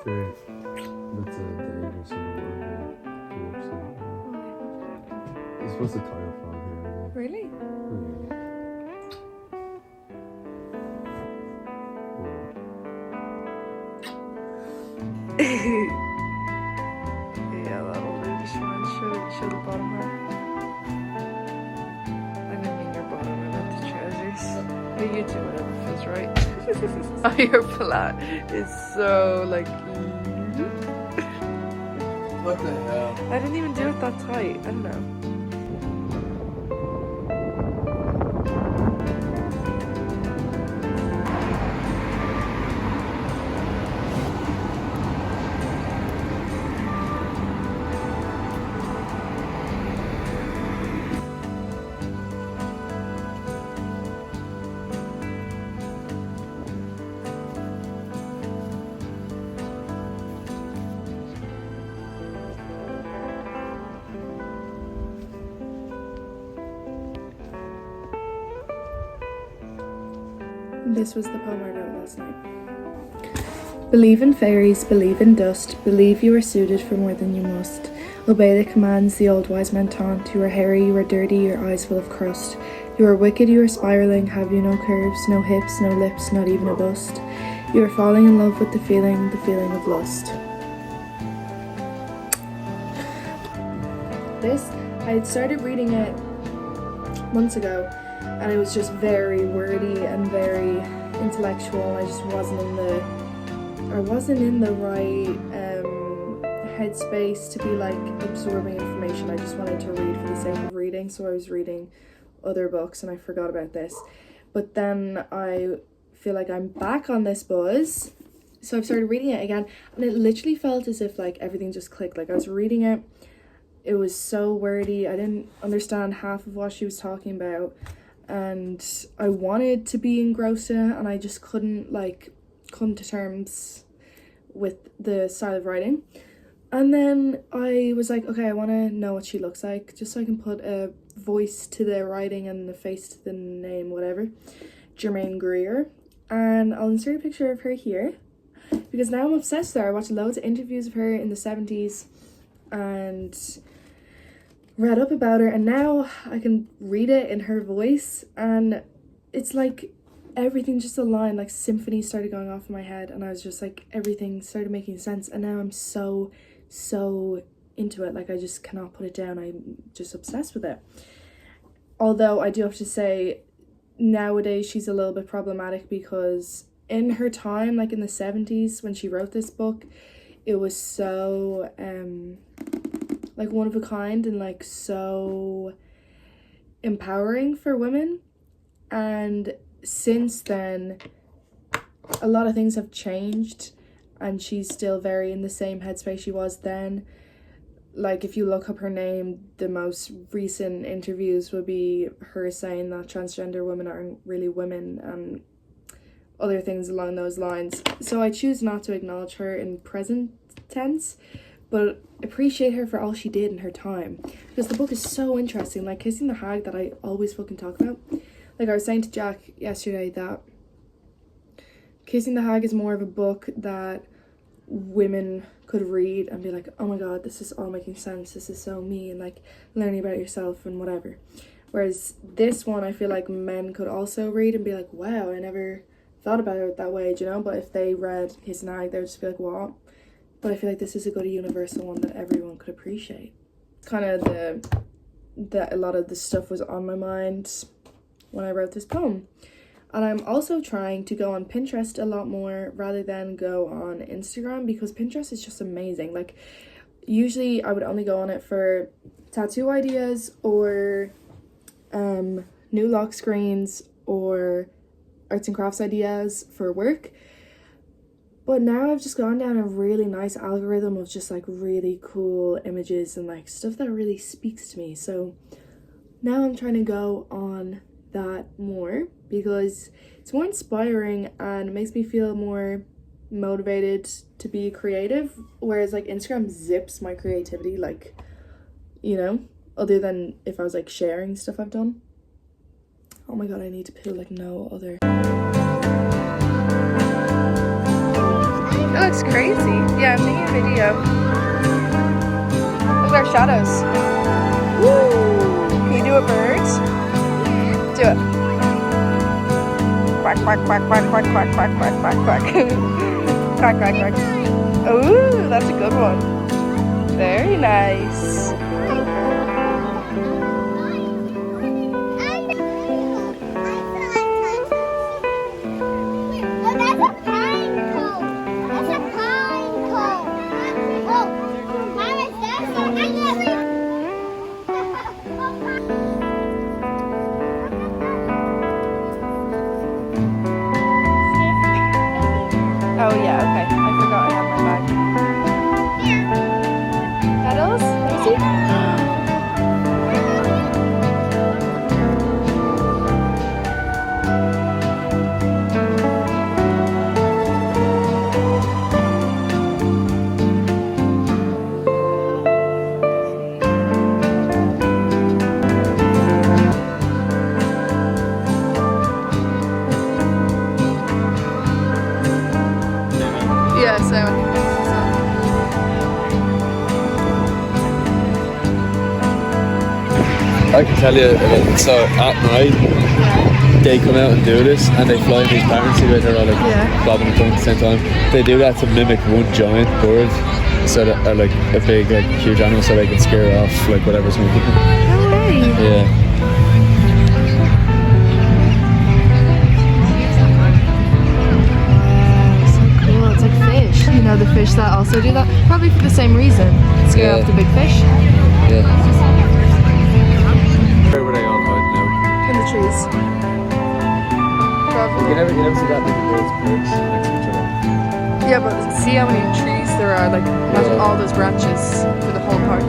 fait met Davis and It's supposed to tie up on here. Really? Yeah, that'll do. Just want to show the bottom half. I didn't mean your bottom, I meant the trousers. But you do whatever feels right. Oh, your flat is so like. What the hell? I didn't even do it that tight. I don't know. This was the poem I wrote last night. Believe in fairies, believe in dust, believe you are suited for more than you must. Obey the commands the old wise men taunt. You are hairy, you are dirty, your eyes full of crust. You are wicked, you are spiraling, have you no curves, no hips, no lips, not even a bust. You are falling in love with the feeling of lust. This, I had started reading it months ago, and it was just very wordy and very intellectual. I just wasn't in the right headspace to be like absorbing information. I just wanted to read for the sake of reading, so I was reading other books and I forgot about this. But then I feel like I'm back on this buzz, so I've started reading it again, and it literally felt as if like everything just clicked. Like I was reading it, it was so wordy, I didn't understand half of what she was talking about, and I wanted to be engrossed in it, and I just couldn't like come to terms with the style of writing. And then I was like, okay, I want to know what she looks like, just so I can put a voice to the writing and the face to the name, whatever. Germaine Greer. And I'll insert a picture of her here, because now I'm obsessed with her. I watched loads of interviews of her in the 70s and read up about her, and now I can read it in her voice, and it's like everything just aligned, like symphonies started going off in my head, and I was just like, everything started making sense, and now I'm so into it. Like I just cannot put it down. I'm just obsessed with it. Although I do have to say, nowadays she's a little bit problematic, because in her time, like in the 70s when she wrote this book, it was so like one of a kind and like so empowering for women. And since then a lot of things have changed, and she's still very in the same headspace she was then. Like if you look up her name, the most recent interviews would be her saying that transgender women aren't really women and other things along those lines. So I choose not to acknowledge her in present tense, but appreciate her for all she did in her time, because the book is so interesting. Like Kissing the Hag, that I always fucking talk about. Like I was saying to Jack yesterday that Kissing the Hag is more of a book that women could read and be like, oh my god, this is all making sense, this is so me, and like learning about yourself and whatever. Whereas this one, I feel like men could also read and be like, wow, I never thought about it that way, do you know? But if they read Kissing the Hag, they would just be like, what? But I feel like this is a good universal one that everyone could appreciate. Kind of a lot of the stuff was on my mind when I wrote this poem. And I'm also trying to go on Pinterest a lot more rather than go on Instagram, because Pinterest is just amazing. Like usually I would only go on it for tattoo ideas or new lock screens or arts and crafts ideas for work. But now I've just gone down a really nice algorithm of just like really cool images and like stuff that really speaks to me. So now I'm trying to go on that more, because it's more inspiring and it makes me feel more motivated to be creative. Whereas like Instagram zips my creativity, like, you know, other than if I was like sharing stuff I've done. Oh my god, I need to poo like no other. That looks crazy. idea. Look at our shadows. Woo! Can you do a bird? Do it. Quack, quack, quack, quack, quack, quack, quack, quack, quack, quack. Quack, quack, quack. Ooh, that's a good one. Very nice. Oh yeah, okay. I forgot I have my bag. Petals? Let me see. Yeah, so I think this is I can tell you, so at night, they come out and do this, and they fly in these parents who are all like bobbing and coming at the same time. They do that to mimic one giant bird, so that, or like a big, like huge animal, so they can scare off like whatever's moving. no way. Yeah. So cool. It's like fish. You know the fish that also do that? Probably for the same reason. Scare off the big fish. Yeah. Where were they all hiding now? In the trees. Probably. You never see that many birds perched next to each other. Yeah, but see how many trees there are, like imagine all those branches for the whole park.